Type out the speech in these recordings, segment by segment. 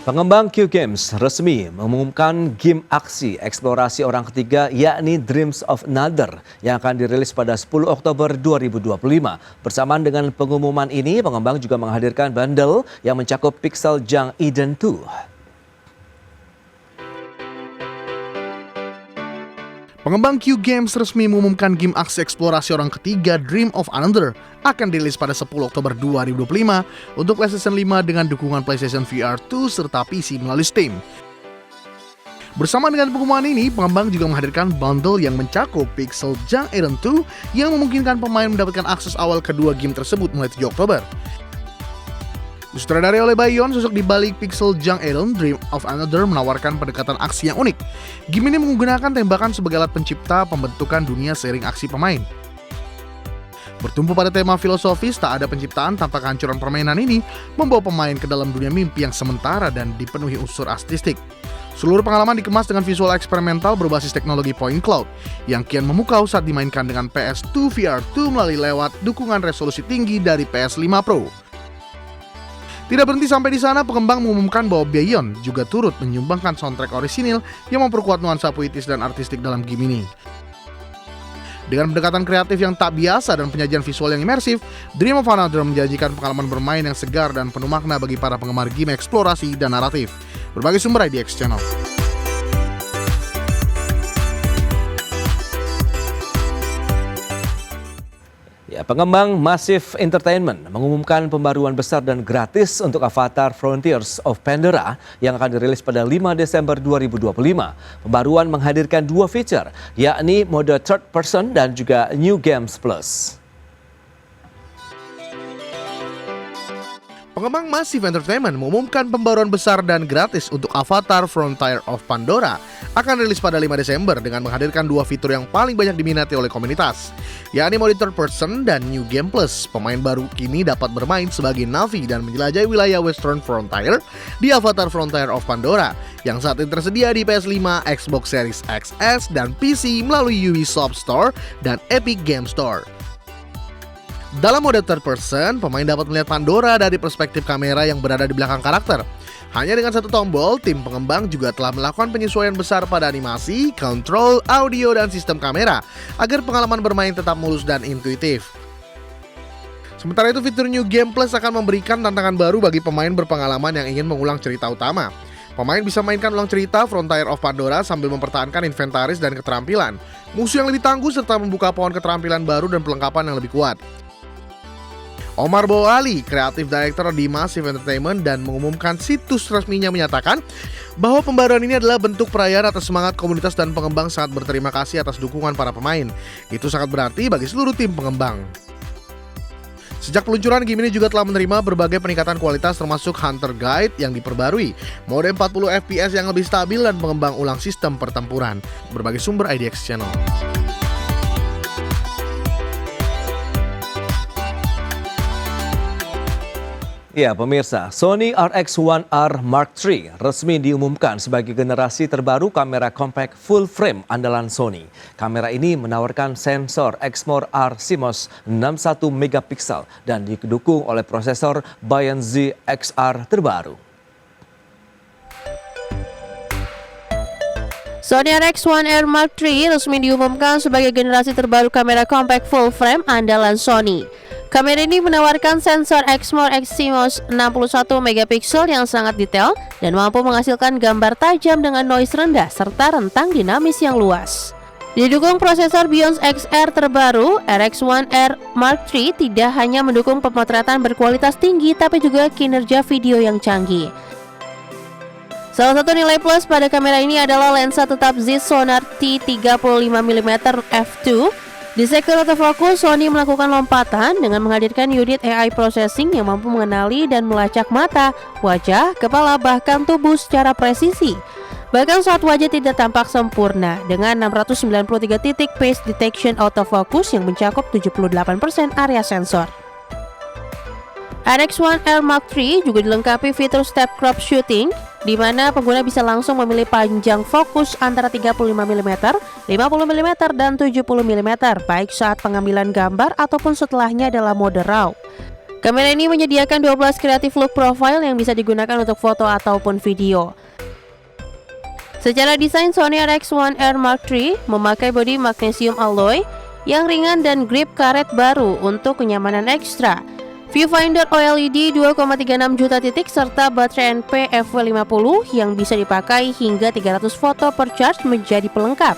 Pengembang Q Games resmi mengumumkan game aksi eksplorasi orang ketiga yakni Dreams of Another yang akan dirilis pada 10 Oktober 2025. Bersamaan dengan pengumuman ini, pengembang juga menghadirkan bundle yang mencakup Pixel Junk Eden 2. Pengembang Q Games resmi mengumumkan game aksi eksplorasi orang ketiga Dream of Another akan dirilis pada 10 Oktober 2025 untuk PlayStation 5 dengan dukungan PlayStation VR 2 serta PC melalui Steam. Bersama dengan pengumuman ini, pengembang juga menghadirkan bundle yang mencakup Pixel Junk Eden 2 yang memungkinkan pemain mendapatkan akses awal kedua game tersebut mulai 7 Oktober. Disutradarai oleh Bayon, sosok di balik Pixel Junk Eden, Dream of Another menawarkan pendekatan aksi yang unik. Game ini menggunakan tembakan sebagai alat pencipta pembentukan dunia seiring aksi pemain. Bertumpu pada tema filosofis, tak ada penciptaan tanpa kehancuran permainan ini membawa pemain ke dalam dunia mimpi yang sementara dan dipenuhi unsur artistik. Seluruh pengalaman dikemas dengan visual eksperimental berbasis teknologi point cloud yang kian memukau saat dimainkan dengan PS2 VR 2 melalui lewat dukungan resolusi tinggi dari PS5 Pro. Tidak berhenti sampai di sana, pengembang mengumumkan bahwa Bayon juga turut menyumbangkan soundtrack orisinil yang memperkuat nuansa puitis dan artistik dalam game ini. Dengan pendekatan kreatif yang tak biasa dan penyajian visual yang imersif, Dream of Another menjanjikan pengalaman bermain yang segar dan penuh makna bagi para penggemar game eksplorasi dan naratif. Berbagai sumber IDX Channel. Pengembang Massive Entertainment mengumumkan pembaruan besar dan gratis untuk Avatar Frontiers of Pandora yang akan dirilis pada 5 Desember 2025. Pembaruan menghadirkan dua fitur, yakni mode third person dan juga New Games Plus. Pengembang Massive Entertainment mengumumkan pembaruan besar dan gratis untuk Avatar Frontier of Pandora akan rilis pada 5 Desember dengan menghadirkan dua fitur yang paling banyak diminati oleh komunitas, yakni mode third person dan New Game Plus. Pemain baru kini dapat bermain sebagai Na'vi dan menjelajahi wilayah Western Frontier di Avatar Frontier of Pandora yang saat ini tersedia di PS5, Xbox Series XS, dan PC melalui Ubisoft Store dan Epic Game Store. Dalam mode third person, pemain dapat melihat Pandora dari perspektif kamera yang berada di belakang karakter. Hanya dengan satu tombol, tim pengembang juga telah melakukan penyesuaian besar pada animasi, kontrol, audio, dan sistem kamera agar pengalaman bermain tetap mulus dan intuitif. Sementara itu, fitur New Game Plus akan memberikan tantangan baru bagi pemain berpengalaman yang ingin mengulang cerita utama. Pemain bisa mainkan ulang cerita Frontier of Pandora sambil mempertahankan inventaris dan keterampilan, musuh yang lebih tangguh, serta membuka pohon keterampilan baru dan perlengkapan yang lebih kuat. Omar Bowali, kreatif director di Massive Entertainment dan mengumumkan situs resminya menyatakan bahwa pembaruan ini adalah bentuk perayaan atas semangat komunitas dan pengembang sangat berterima kasih atas dukungan para pemain. Itu sangat berarti bagi seluruh tim pengembang. Sejak peluncuran, game ini juga telah menerima berbagai peningkatan kualitas termasuk Hunter Guide yang diperbarui, mode 40 FPS yang lebih stabil, dan pengembang ulang sistem pertempuran. Berbagai sumber IDX Channel. Ya pemirsa, Sony RX One R Mark III resmi diumumkan sebagai generasi terbaru kamera compact full frame andalan Sony. Kamera ini menawarkan sensor Exmor R CMOS 61 megapiksel dan didukung oleh prosesor Bion Z XR terbaru. Sony RX One R Mark III resmi diumumkan sebagai generasi terbaru kamera compact full frame andalan Sony. Kamera ini menawarkan sensor Exmor X CMOS 61 megapiksel yang sangat detail dan mampu menghasilkan gambar tajam dengan noise rendah serta rentang dinamis yang luas. Didukung prosesor Bion XR terbaru, RX One R Mark III tidak hanya mendukung pemotretan berkualitas tinggi tapi juga kinerja video yang canggih. Salah satu nilai plus pada kamera ini adalah lensa tetap Z Sonar T35mm f2. Di sektor autofocus, Sony melakukan lompatan dengan menghadirkan unit AI processing yang mampu mengenali dan melacak mata, wajah, kepala, bahkan tubuh secara presisi. Bahkan saat wajah tidak tampak sempurna, dengan 693 titik face detection autofocus yang mencakup 78% area sensor. RX One R Mark III juga dilengkapi fitur step crop shooting, di mana pengguna bisa langsung memilih panjang fokus antara 35mm, 50mm, dan 70mm, baik saat pengambilan gambar ataupun setelahnya dalam mode RAW. Kamera ini menyediakan 12 creative look profile yang bisa digunakan untuk foto ataupun video. Secara desain, Sony RX1R Mark III memakai bodi magnesium alloy yang ringan dan grip karet baru untuk kenyamanan ekstra. Viewfinder OLED 2,36 juta titik serta baterai NP-FW50 yang bisa dipakai hingga 300 foto per charge menjadi pelengkap.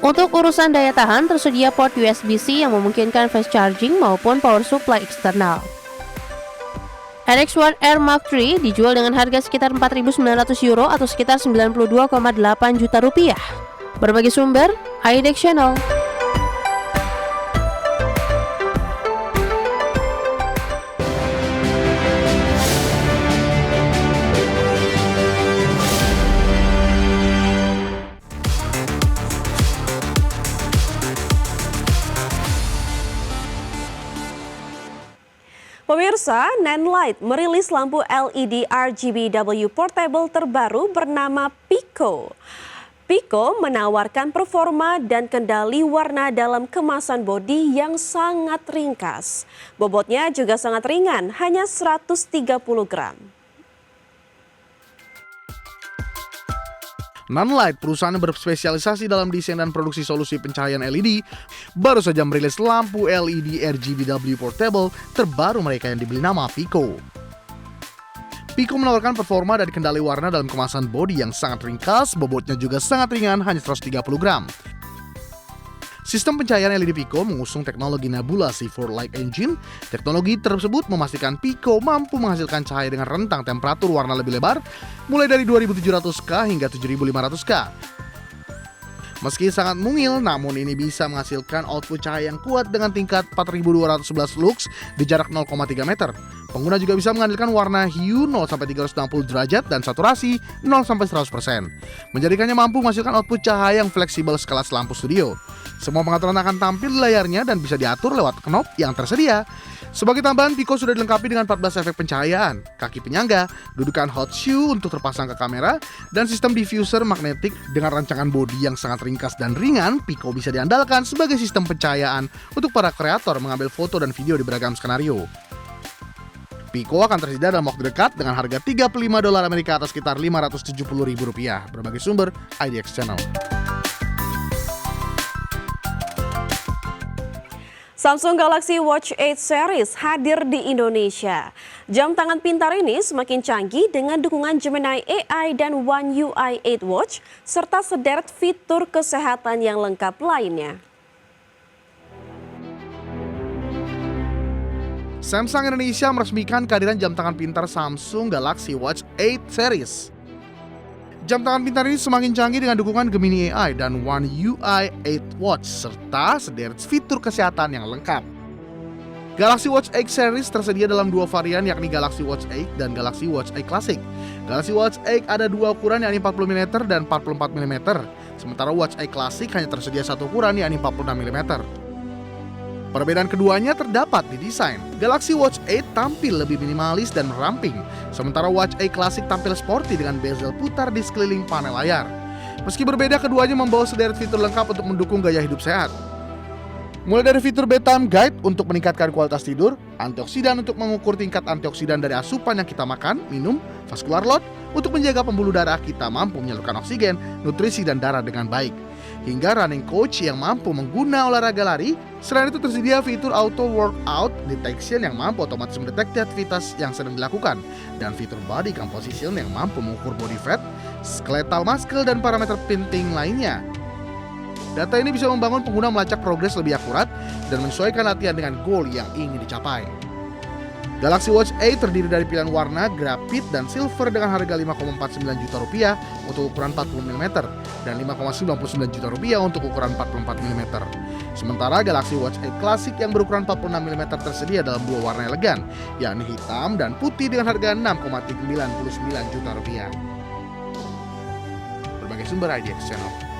Untuk urusan daya tahan, tersedia port USB-C yang memungkinkan fast charging maupun power supply eksternal. RX1R Mark III dijual dengan harga sekitar 4.900 euro atau sekitar 92,8 juta rupiah. Berbagai sumber, IDX Channel. Pemirsa, Nanlite merilis lampu LED RGBW portable terbaru bernama Pico. Pico menawarkan performa dan kendali warna dalam kemasan bodi yang sangat ringkas. Bobotnya juga sangat ringan, hanya 130 gram. Nanlite, perusahaan yang berspesialisasi dalam desain dan produksi solusi pencahayaan LED, baru saja merilis lampu LED RGBW portable terbaru mereka yang diberi nama Pico. Pico menawarkan performa dan kendali warna dalam kemasan bodi yang sangat ringkas, bobotnya juga sangat ringan, hanya 130 gram. Sistem pencahayaan LED Pico mengusung teknologi Nebula C4 Light Engine. Teknologi tersebut memastikan Pico mampu menghasilkan cahaya dengan rentang temperatur warna lebih lebar, mulai dari 2700K hingga 7500K. Meski sangat mungil, namun ini bisa menghasilkan output cahaya yang kuat dengan tingkat 4211 lux di jarak 0,3 meter. Pengguna juga bisa mengandalkan warna hue 0-360 derajat dan saturasi 0-100%, menjadikannya mampu menghasilkan output cahaya yang fleksibel sekelas lampu studio. Semua pengaturan akan tampil di layarnya dan bisa diatur lewat knob yang tersedia. Sebagai tambahan, Pico sudah dilengkapi dengan 14 efek pencahayaan, kaki penyangga, dudukan hot shoe untuk terpasang ke kamera, dan sistem diffuser magnetik. Dengan rancangan bodi yang sangat ringkas dan ringan, Pico bisa diandalkan sebagai sistem pencahayaan untuk para kreator mengambil foto dan video di beragam skenario. Pico akan tersedia dalam waktu dekat dengan harga $35 Amerika atau sekitar Rp570.000. Berbagai sumber, IDX Channel. Samsung Galaxy Watch 8 series hadir di Indonesia. Jam tangan pintar ini semakin canggih dengan dukungan Gemini AI dan One UI 8 Watch, serta sederet fitur kesehatan yang lengkap lainnya. Samsung Indonesia meresmikan kehadiran jam tangan pintar Samsung Galaxy Watch 8 series. Jam tangan pintar ini semakin canggih dengan dukungan Gemini AI dan One UI 8 Watch, serta sederet fitur kesehatan yang lengkap. Galaxy Watch 8 series tersedia dalam dua varian, yakni Galaxy Watch 8 dan Galaxy Watch 8 Classic. Galaxy Watch 8 ada dua ukuran, yakni 40mm dan 44mm. Sementara Watch 8 Classic hanya tersedia satu ukuran, yakni 46mm. Perbedaan keduanya terdapat di desain. Galaxy Watch 8 tampil lebih minimalis dan meramping, sementara Watch 8 Classic tampil sporty dengan bezel putar di sekeliling panel layar. Meski berbeda, keduanya membawa sederet fitur lengkap untuk mendukung gaya hidup sehat. Mulai dari fitur bedtime guide untuk meningkatkan kualitas tidur, antioksidan untuk mengukur tingkat antioksidan dari asupan yang kita makan, minum, vascular load untuk menjaga pembuluh darah kita mampu menyalurkan oksigen, nutrisi dan darah dengan baik, hingga running coach yang mampu mengguna olahraga lari. Selain itu tersedia fitur auto workout detection yang mampu otomatis mendeteksi aktivitas yang sedang dilakukan, dan fitur body composition yang mampu mengukur body fat, skeletal muscle dan parameter penting lainnya. Data ini bisa membangun pengguna melacak progres lebih akurat dan menyesuaikan latihan dengan goal yang ingin dicapai. Galaxy Watch 8 terdiri dari pilihan warna grafit dan silver dengan harga Rp5,49 juta untuk ukuran 40mm dan Rp5,99 juta untuk ukuran 44mm. Sementara Galaxy Watch 8 Classic yang berukuran 46mm tersedia dalam dua warna elegan, yakni hitam dan putih dengan harga Rp6,99 juta. Berbagai sumber IDX Channel.